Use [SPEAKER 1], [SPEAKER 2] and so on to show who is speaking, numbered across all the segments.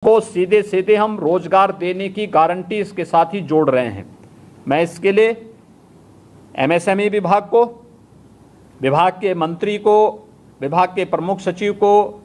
[SPEAKER 1] को सीधे सीधे हम रोजगार देने की गारंटी इसके साथ ही जोड़ रहे हैं। मैं इसके लिए एमएसएमई विभाग को, विभाग के मंत्री को, विभाग के प्रमुख सचिव को,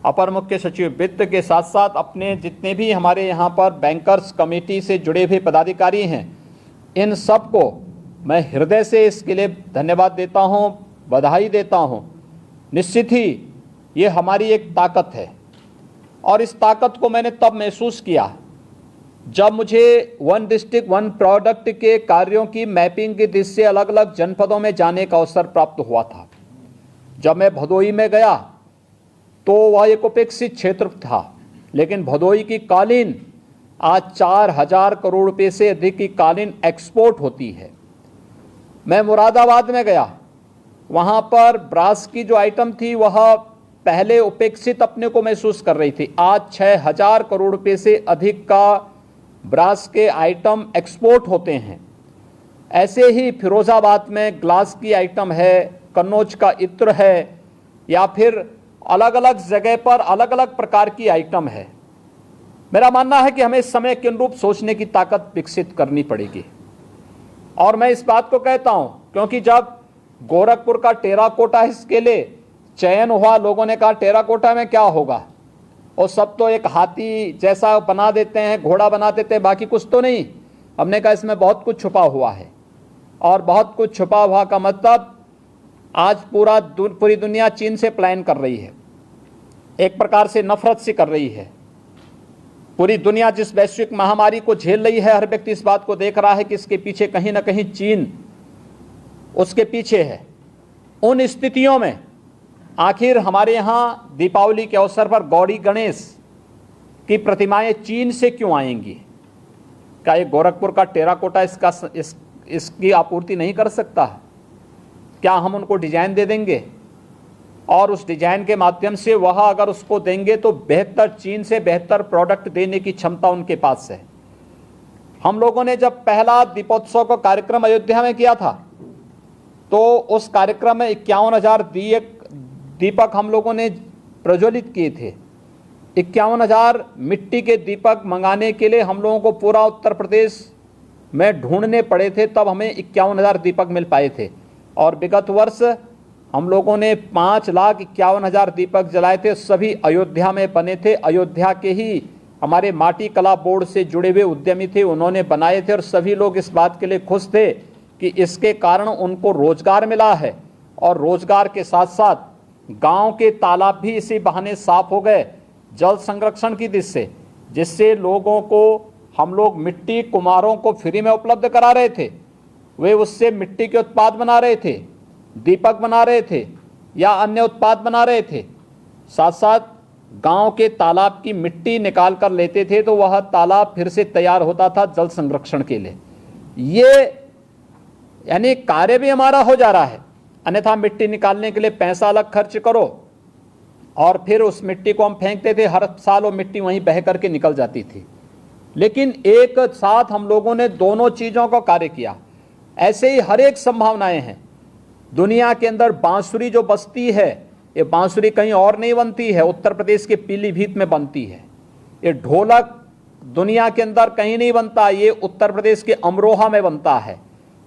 [SPEAKER 1] अपर मुख्य सचिव वित्त के साथ साथ अपने जितने भी हमारे यहाँ पर बैंकर्स कमेटी से जुड़े हुए पदाधिकारी हैं, इन सब को मैं हृदय से इसके लिए धन्यवाद देता हूँ, बधाई देता हूँ। निश्चित ही ये हमारी एक ताकत है और इस ताकत को मैंने तब महसूस किया जब मुझे वन डिस्ट्रिक्ट वन प्रोडक्ट के कार्यों की मैपिंग की दृष्टि से अलग अलग जनपदों में जाने का अवसर प्राप्त हुआ था। जब मैं भदोही में गया तो वह एक उपेक्षित क्षेत्र था, लेकिन भदोही की कालीन आज 4000 करोड़ रुपए से अधिक की कालीन एक्सपोर्ट होती है। मैं मुरादाबाद में गया, वहाँ पर ब्रास की जो आइटम थी वह पहले उपेक्षित अपने को महसूस कर रही थी, आज 6000 करोड़ रुपए से अधिक का ब्रास के आइटम एक्सपोर्ट होते हैं। ऐसे ही फिरोजाबाद में ग्लास की आइटम है, कन्नौज का इत्र है, या फिर अलग अलग जगह पर अलग अलग प्रकार की आइटम है। मेरा मानना है कि हमें इस समय के अनुरूप सोचने की ताकत विकसित करनी पड़ेगी। और मैं इस बात को कहता हूं क्योंकि जब गोरखपुर का टेराकोटा इसके लिए चयन हुआ, लोगों ने कहा टेराकोटा में क्या होगा, और सब तो एक हाथी जैसा बना देते हैं, घोड़ा बना देते हैं, बाकी कुछ तो नहीं। हमने कहा इसमें बहुत कुछ छुपा हुआ है, और बहुत कुछ छुपा हुआ का मतलब आज पूरी दुनिया चीन से प्लान कर रही है, एक प्रकार से नफरत से कर रही है। पूरी दुनिया जिस वैश्विक महामारी को झेल रही है, हर व्यक्ति इस बात को देख रहा है कि इसके पीछे कहीं ना कहीं चीन उसके पीछे है। उन स्थितियों में आखिर हमारे यहाँ दीपावली के अवसर पर गौरी गणेश की प्रतिमाएं चीन से क्यों आएंगी? क्या ये गोरखपुर का टेराकोटा इसकी आपूर्ति नहीं कर सकता? क्या हम उनको डिजाइन दे देंगे और उस डिजाइन के माध्यम से वह अगर उसको देंगे तो बेहतर, चीन से बेहतर प्रोडक्ट देने की क्षमता उनके पास है। हम लोगों ने जब पहला दीपोत्सव का कार्यक्रम अयोध्या में किया था तो उस कार्यक्रम में 51,000 दीपक हम लोगों ने प्रज्वलित किए थे। 51,000 मिट्टी के दीपक मंगाने के लिए हम लोगों को पूरा उत्तर प्रदेश में ढूंढने पड़े थे, तब हमें 51,000 दीपक मिल पाए थे। और विगत वर्ष हम लोगों ने 5,51,000 दीपक जलाए थे, सभी अयोध्या में बने थे। अयोध्या के ही हमारे माटी कला बोर्ड से जुड़े हुए उद्यमी थे, उन्होंने बनाए थे, और सभी लोग इस बात के लिए खुश थे कि इसके कारण उनको रोजगार मिला है। और रोजगार के साथ साथ गांव के तालाब भी इसी बहाने साफ हो गए जल संरक्षण की दृष्टि से, जिससे लोगों को हम लोग मिट्टी कुम्हारों को फ्री में उपलब्ध करा रहे थे। वे उससे मिट्टी के उत्पाद बना रहे थे, दीपक बना रहे थे या अन्य उत्पाद बना रहे थे। साथ साथ गांव के तालाब की मिट्टी निकाल कर लेते थे तो वह तालाब फिर से तैयार होता था जल संरक्षण के लिए। ये यानी कार्य भी हमारा हो जा रहा है। अन्यथा मिट्टी निकालने के लिए पैसा अलग खर्च करो और फिर उस मिट्टी को हम फेंकते थे, हर साल वो मिट्टी वहीं बह करके निकल जाती थी। लेकिन एक साथ हम लोगों ने दोनों चीज़ों का कार्य किया। ऐसे ही हर एक संभावनाएं हैं दुनिया के अंदर। बांसुरी जो बसती है, ये बांसुरी कहीं और नहीं बनती है, उत्तर प्रदेश के पीलीभीत में बनती है। ये ढोलक दुनिया के अंदर कहीं नहीं बनता, ये उत्तर प्रदेश के अमरोहा में बनता है।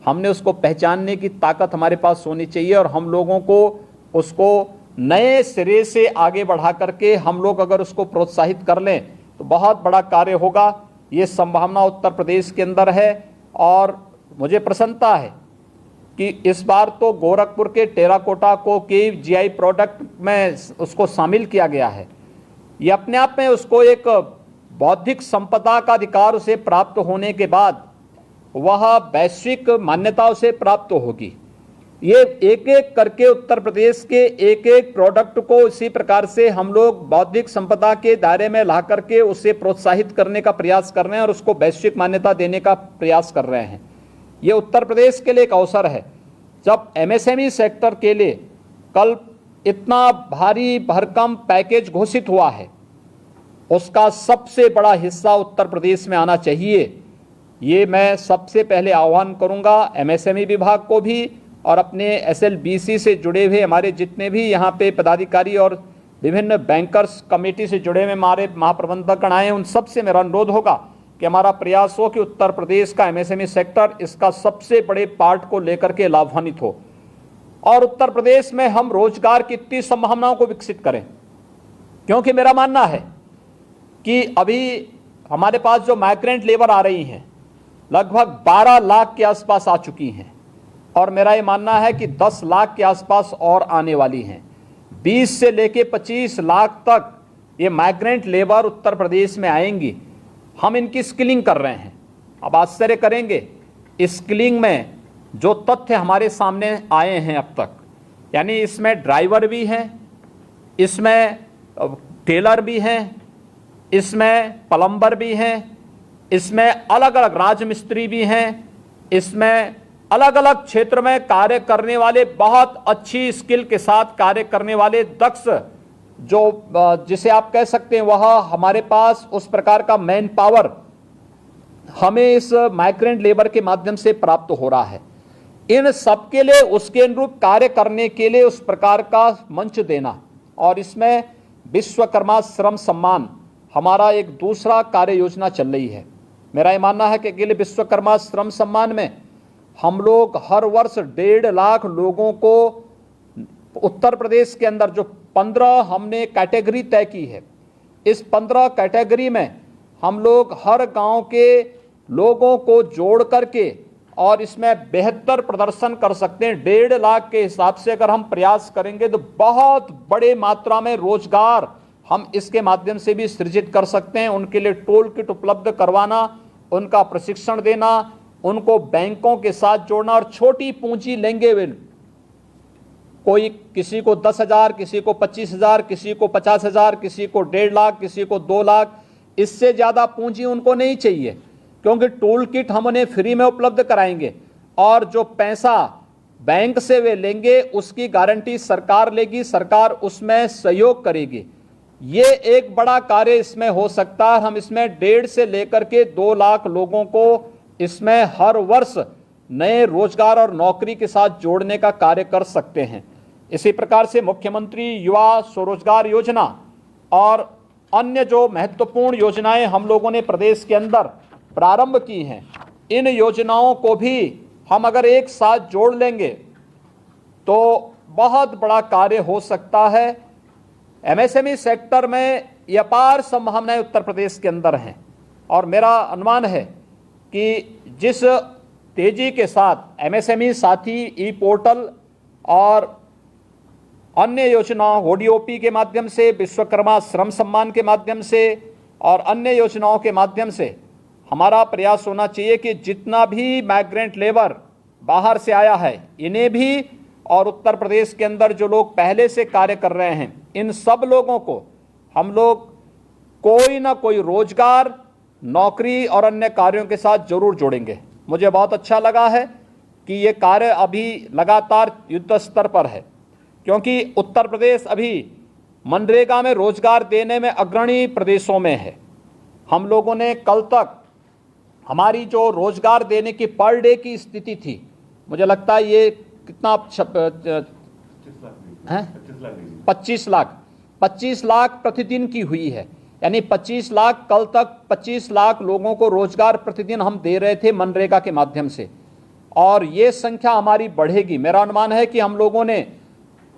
[SPEAKER 1] हमने उसको पहचानने की ताकत हमारे पास होनी चाहिए और हम लोगों को उसको नए सिरे से आगे बढ़ा करके हम लोग अगर उसको प्रोत्साहित कर लें तो बहुत बड़ा कार्य होगा। ये संभावना उत्तर प्रदेश के अंदर है और मुझे प्रसन्नता है कि इस बार तो गोरखपुर के टेराकोटा को के जीआई प्रोडक्ट में उसको शामिल किया गया है। ये अपने आप में उसको एक बौद्धिक संपदा का अधिकार उसे प्राप्त होने के बाद वह वैश्विक मान्यताओं से प्राप्त होगी। ये एक एक करके उत्तर प्रदेश के एक एक प्रोडक्ट को इसी प्रकार से हम लोग बौद्धिक संपदा के दायरे में ला करके उसे प्रोत्साहित करने का प्रयास कर रहे हैं और उसको वैश्विक मान्यता देने का प्रयास कर रहे हैं। ये उत्तर प्रदेश के लिए एक अवसर है। जब एमएसएमई सेक्टर के लिए कल इतना भारी भरकम पैकेज घोषित हुआ है, उसका सबसे बड़ा हिस्सा उत्तर प्रदेश में आना चाहिए। ये मैं सबसे पहले आह्वान करूंगा एमएसएमई विभाग को भी और अपने एसएलबीसी से जुड़े हुए हमारे जितने भी यहाँ पे पदाधिकारी और विभिन्न बैंकर्स कमेटी से जुड़े हुए हमारे महाप्रबंधकगण आए हैं, उन सब से मेरा अनुरोध होगा कि हमारा प्रयास हो कि उत्तर प्रदेश का एमएसएमई सेक्टर इसका सबसे बड़े पार्ट को लेकर के लाभान्वित हो और उत्तर प्रदेश में हम रोजगार की इतनी संभावनाओं को विकसित करें। क्योंकि मेरा मानना है कि अभी हमारे पास जो माइग्रेंट लेबर आ रही हैं लगभग 12 लाख के आसपास आ चुकी हैं और मेरा ये मानना है कि 10 लाख के आसपास और आने वाली हैं। 20 से लेके 25 लाख तक ये माइग्रेंट लेबर उत्तर प्रदेश में आएंगी। हम इनकी स्किलिंग कर रहे हैं। अब आश्चर्य करेंगे, स्किलिंग में जो तथ्य हमारे सामने आए हैं अब तक, यानी इसमें ड्राइवर भी हैं, इसमें टेलर भी हैं, इसमें प्लम्बर भी हैं, इसमें अलग अलग राजमिस्त्री भी हैं, इसमें अलग अलग क्षेत्र में कार्य करने वाले बहुत अच्छी स्किल के साथ कार्य करने वाले दक्ष जो जिसे आप कह सकते हैं वह हमारे पास उस प्रकार का मैन पावर हमें इस माइग्रेंट लेबर के माध्यम से प्राप्त हो रहा है। इन सबके लिए उसके अनुरूप कार्य करने के लिए उस प्रकार का मंच देना और इसमें विश्वकर्मा श्रम सम्मान हमारा एक दूसरा कार्य योजना चल रही है। मेरा ये मानना है कि अकेले विश्वकर्मा श्रम सम्मान में हम लोग हर वर्ष 1.5 लाख लोगों को उत्तर प्रदेश के अंदर जो 15 हमने कैटेगरी तय की है, इस 15 कैटेगरी में हम लोग हर गांव के लोगों को जोड़ करके और इसमें बेहतर प्रदर्शन कर सकते हैं। 1.5 लाख के हिसाब से अगर हम प्रयास करेंगे तो बहुत बड़े मात्रा में रोजगार हम इसके माध्यम से भी सृजित कर सकते हैं। उनके लिए टूल किट उपलब्ध करवाना, उनका प्रशिक्षण देना, उनको बैंकों के साथ जोड़ना और छोटी पूंजी लेंगे वे, कोई किसी को 10,000, किसी को 25,000, किसी को 50,000, किसी को 1.5 लाख, किसी को 2 लाख, इससे ज़्यादा पूंजी उनको नहीं चाहिए क्योंकि टूल किट हम उन्हें फ्री में उपलब्ध कराएंगे और जो पैसा बैंक से वे लेंगे उसकी गारंटी सरकार लेगी, सरकार उसमें सहयोग करेगी। ये एक बड़ा कार्य इसमें हो सकता है। हम इसमें 1.5 से लेकर के 2 लाख लोगों को इसमें हर वर्ष नए रोजगार और नौकरी के साथ जोड़ने का कार्य कर सकते हैं। इसी प्रकार से मुख्यमंत्री युवा स्वरोजगार योजना और अन्य जो महत्वपूर्ण योजनाएं हम लोगों ने प्रदेश के अंदर प्रारंभ की हैं, इन योजनाओं को भी हम अगर एक साथ जोड़ लेंगे तो बहुत बड़ा कार्य हो सकता है। एमएसएमई सेक्टर में ये अपार संभावनाएं उत्तर प्रदेश के अंदर हैं और मेरा अनुमान है कि जिस तेजी के साथ एमएसएमई साथी ई पोर्टल और अन्य योजनाओं ओडीओपी के माध्यम से, विश्वकर्मा श्रम सम्मान के माध्यम से और अन्य योजनाओं के माध्यम से हमारा प्रयास होना चाहिए कि जितना भी माइग्रेंट लेबर बाहर से आया है इन्हें भी और उत्तर प्रदेश के अंदर जो लोग पहले से कार्य कर रहे हैं इन सब लोगों को हम लोग कोई ना कोई रोजगार, नौकरी और अन्य कार्यों के साथ जरूर जोड़ेंगे। मुझे बहुत अच्छा लगा है कि ये कार्य अभी लगातार युद्ध स्तर पर है क्योंकि उत्तर प्रदेश अभी मनरेगा में रोजगार देने में अग्रणी प्रदेशों में है। हम लोगों ने कल तक हमारी जो रोजगार देने की पर डे की स्थिति थी, मुझे लगता है ये कितना 25 लाख प्रतिदिन की हुई है। यानी 25 लाख, कल तक 25 लाख लोगों को रोजगार प्रतिदिन हम दे रहे थे मनरेगा के माध्यम से और ये संख्या हमारी बढ़ेगी। मेरा अनुमान है कि हम लोगों ने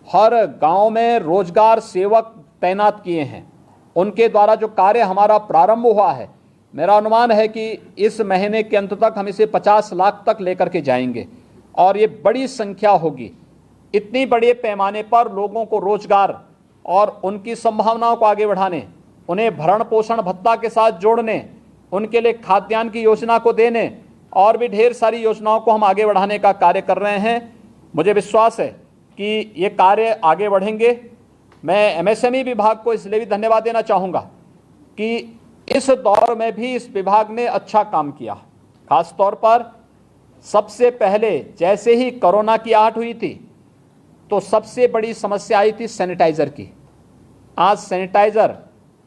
[SPEAKER 1] हर गांव में रोजगार सेवक तैनात किए हैं, उनके द्वारा जो कार्य हमारा प्रारंभ हुआ है, मेरा अनुमान है कि इस महीने के अंत तक हम इसे 50 लाख तक लेकर के जाएंगे और ये बड़ी संख्या होगी। इतनी बड़े पैमाने पर लोगों को रोजगार और उनकी संभावनाओं को आगे बढ़ाने, उन्हें भरण पोषण भत्ता के साथ जोड़ने, उनके लिए खाद्यान्न की योजना को देने और भी ढेर सारी योजनाओं को हम आगे बढ़ाने का कार्य कर रहे हैं। मुझे विश्वास है कि ये कार्य आगे बढ़ेंगे। मैं एमएसएमई विभाग को इसलिए भी धन्यवाद देना चाहूँगा कि इस दौर में भी इस विभाग ने अच्छा काम किया। खास तौर पर सबसे पहले जैसे ही कोरोना की आहट हुई थी तो सबसे बड़ी समस्या आई थी सैनिटाइज़र की। आज सैनिटाइज़र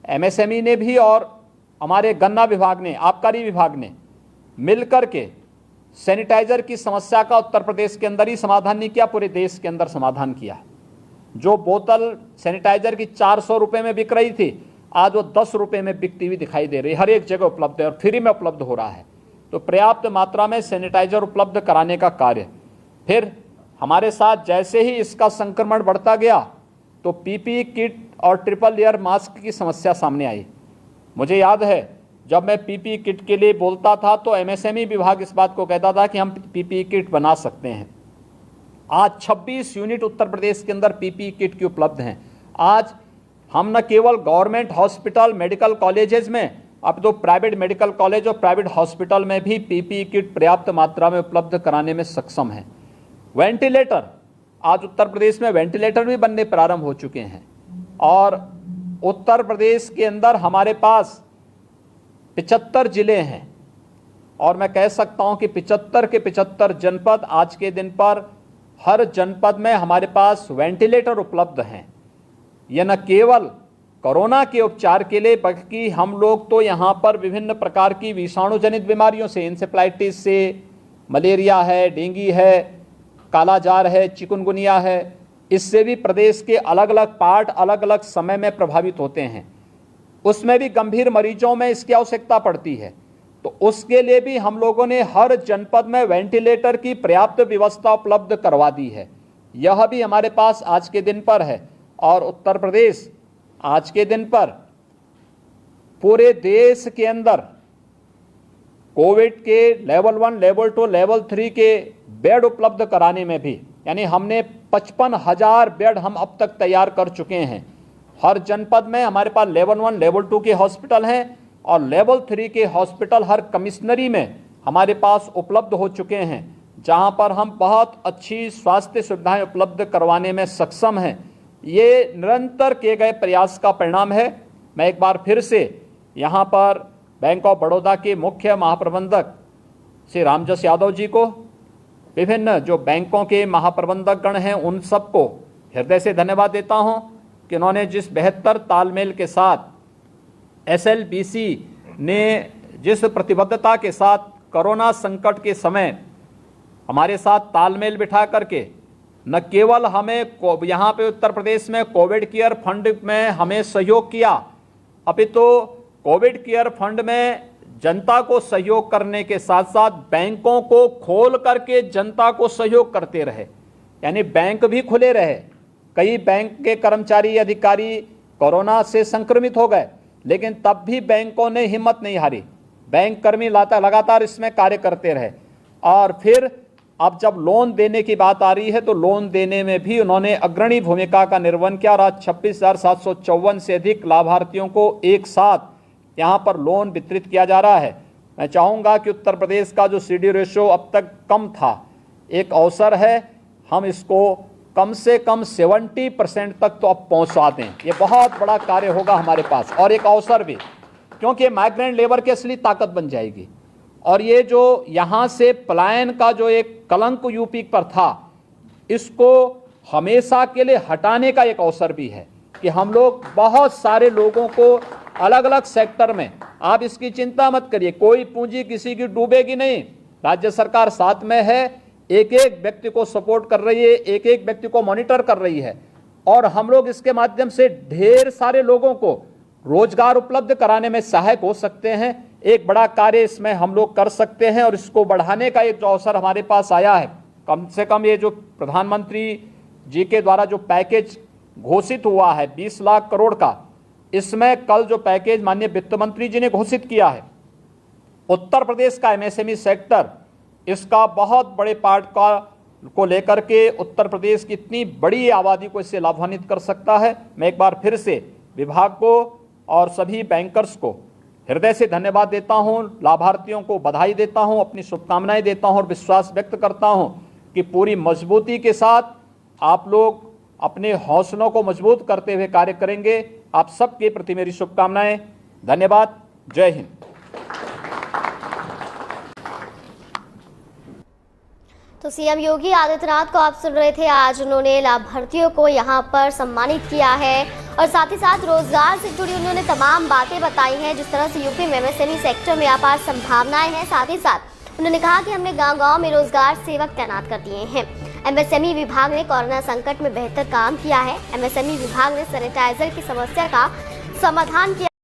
[SPEAKER 1] एमएसएमई ने भी और हमारे गन्ना विभाग ने, आबकारी विभाग ने मिलकर के सैनिटाइज़र की समस्या का उत्तर प्रदेश के अंदर ही समाधान नहीं किया, पूरे देश के अंदर समाधान किया। जो बोतल सैनिटाइजर की 400 रुपये में बिक रही थी, आज वो 10 रुपये में बिकती हुई दिखाई दे रही है। हर एक जगह उपलब्ध है और फ्री में उपलब्ध हो रहा है। तो पर्याप्त मात्रा में सैनिटाइजर उपलब्ध कराने का कार्य। फिर हमारे साथ जैसे ही इसका संक्रमण बढ़ता गया तो पीपीई किट और ट्रिपल लेयर मास्क की समस्या सामने आई। मुझे याद है जब मैं पीपीई किट के लिए बोलता था तो एमएसएमई विभाग इस बात को कहता था कि हम पीपीई किट बना सकते हैं। आज 26 यूनिट उत्तर प्रदेश के अंदर पीपीई किट की उपलब्ध हैं। आज हम न केवल गवर्नमेंट हॉस्पिटल मेडिकल कॉलेजेस में, अब तो प्राइवेट मेडिकल कॉलेज और प्राइवेट हॉस्पिटल में भी पीपीई किट पर्याप्त मात्रा में उपलब्ध कराने में सक्षम है। वेंटिलेटर, आज उत्तर प्रदेश में वेंटिलेटर भी बनने प्रारंभ हो चुके हैं और उत्तर प्रदेश के अंदर हमारे पास 75 जिले हैं और मैं कह सकता हूं कि 75 के 75 जनपद, आज के दिन पर हर जनपद में हमारे पास वेंटिलेटर उपलब्ध हैं। यह न केवल कोरोना के उपचार के लिए बल्कि हम लोग तो यहाँ पर विभिन्न प्रकार की विषाणु जनित बीमारियों से, इंसेफ्लाइटिस से, मलेरिया है, डेंगू है, कालाजार है, चिकुनगुनिया है, इससे भी प्रदेश के अलग अलग पार्ट अलग अलग समय में प्रभावित होते हैं। उसमें भी गंभीर मरीजों में इसकी आवश्यकता पड़ती है। तो उसके लिए भी हम लोगों ने हर जनपद में वेंटिलेटर की पर्याप्त व्यवस्था उपलब्ध करवा दी है। यह भी हमारे पास आज के दिन पर है और उत्तर प्रदेश आज के दिन पर पूरे देश के अंदर कोविड के लेवल 1, लेवल 2, लेवल 3 के बेड उपलब्ध कराने में भी, यानी हमने 55,000 बेड हम अब तक तैयार कर चुके हैं। हर जनपद में हमारे पास लेवल 1, लेवल 2 के हॉस्पिटल हैं और लेवल 3 के हॉस्पिटल हर कमिश्नरी में हमारे पास उपलब्ध हो चुके हैं, जहां पर हम बहुत अच्छी स्वास्थ्य सुविधाएं उपलब्ध करवाने में सक्षम हैं। ये निरंतर किए गए प्रयास का परिणाम है। मैं एक बार फिर से यहाँ पर बैंक ऑफ बड़ौदा के मुख्य महाप्रबंधक श्री रामजस यादव जी को, विभिन्न जो बैंकों के महाप्रबंधक गण हैं उन सबको हृदय से धन्यवाद देता हूं कि उन्होंने जिस बेहतर तालमेल के साथ एसएलबीसी ने जिस प्रतिबद्धता के साथ कोरोना संकट के समय हमारे साथ तालमेल बिठा करके न केवल हमें यहाँ पे उत्तर प्रदेश में कोविड केयर फंड में हमें सहयोग किया, अपितु कोविड केयर फंड में जनता को सहयोग करने के साथ साथ बैंकों को खोल करके जनता को सहयोग करते रहे, यानी बैंक भी खुले रहे। कई बैंक के कर्मचारी अधिकारी कोरोना से संक्रमित हो गए, लेकिन तब भी बैंकों ने हिम्मत नहीं हारी। बैंक कर्मी लगातार इसमें कार्य करते रहे और फिर अब जब लोन देने की बात आ रही है तो लोन देने में भी उन्होंने अग्रणी भूमिका का निर्वहन किया और आज 26,754 से अधिक लाभार्थियों को एक साथ यहाँ पर लोन वितरित किया जा रहा है। मैं चाहूँगा कि उत्तर प्रदेश का जो सीडी रेशो अब तक कम था, एक अवसर है हम इसको कम से कम 70% तक तो अब पहुँचा दें। ये बहुत बड़ा कार्य होगा हमारे पास और एक अवसर भी, क्योंकि माइग्रेंट लेबर की असली ताकत बन जाएगी। और ये जो यहाँ से पलायन का जो एक कलंक यूपी पर था, इसको हमेशा के लिए हटाने का एक अवसर भी है कि हम लोग बहुत सारे लोगों को अलग अलग सेक्टर में, आप इसकी चिंता मत करिए, कोई पूंजी किसी की डूबेगी नहीं। राज्य सरकार साथ में है, एक एक व्यक्ति को सपोर्ट कर रही है, एक एक व्यक्ति को मॉनिटर कर रही है और हम लोग इसके माध्यम से ढेर सारे लोगों को रोजगार उपलब्ध कराने में सहायक हो सकते हैं। एक बड़ा कार्य इसमें हम लोग कर सकते हैं और इसको बढ़ाने का एक जो अवसर हमारे पास आया है, कम से कम ये जो प्रधानमंत्री जी के द्वारा जो पैकेज घोषित हुआ है 20 लाख करोड़ का, इसमें कल जो पैकेज माननीय वित्त मंत्री जी ने घोषित किया है, उत्तर प्रदेश का एमएसएमई सेक्टर इसका बहुत बड़े पार्ट का को लेकर के उत्तर प्रदेश की इतनी बड़ी आबादी को इससे लाभान्वित कर सकता है। मैं एक बार फिर से विभाग को और सभी बैंकर्स को हृदय से धन्यवाद देता हूं, लाभार्थियों को बधाई देता हूं, अपनी शुभकामनाएं देता हूं और विश्वास व्यक्त करता हूं कि पूरी मजबूती के साथ आप लोग अपने हौसलों को मजबूत करते हुए कार्य करेंगे। आप सबके प्रति मेरी शुभकामनाएं। धन्यवाद। जय हिंद।
[SPEAKER 2] तो सीएम योगी आदित्यनाथ को आप सुन रहे थे। आज उन्होंने लाभार्थियों को यहां पर सम्मानित किया है और साथ ही साथ रोजगार से जुड़ी उन्होंने तमाम बातें बताई हैं, जिस तरह से यूपी में एमएसएमई सेक्टर में अपार संभावनाएं हैं। साथ ही साथ उन्होंने कहा कि हमने गांव-गांव में रोजगार सेवक तैनात कर दिए हैं। एमएसएमई विभाग ने कोरोना संकट में बेहतर काम किया है। एमएसएमई विभाग ने सैनिटाइजर की समस्या का समाधान किया।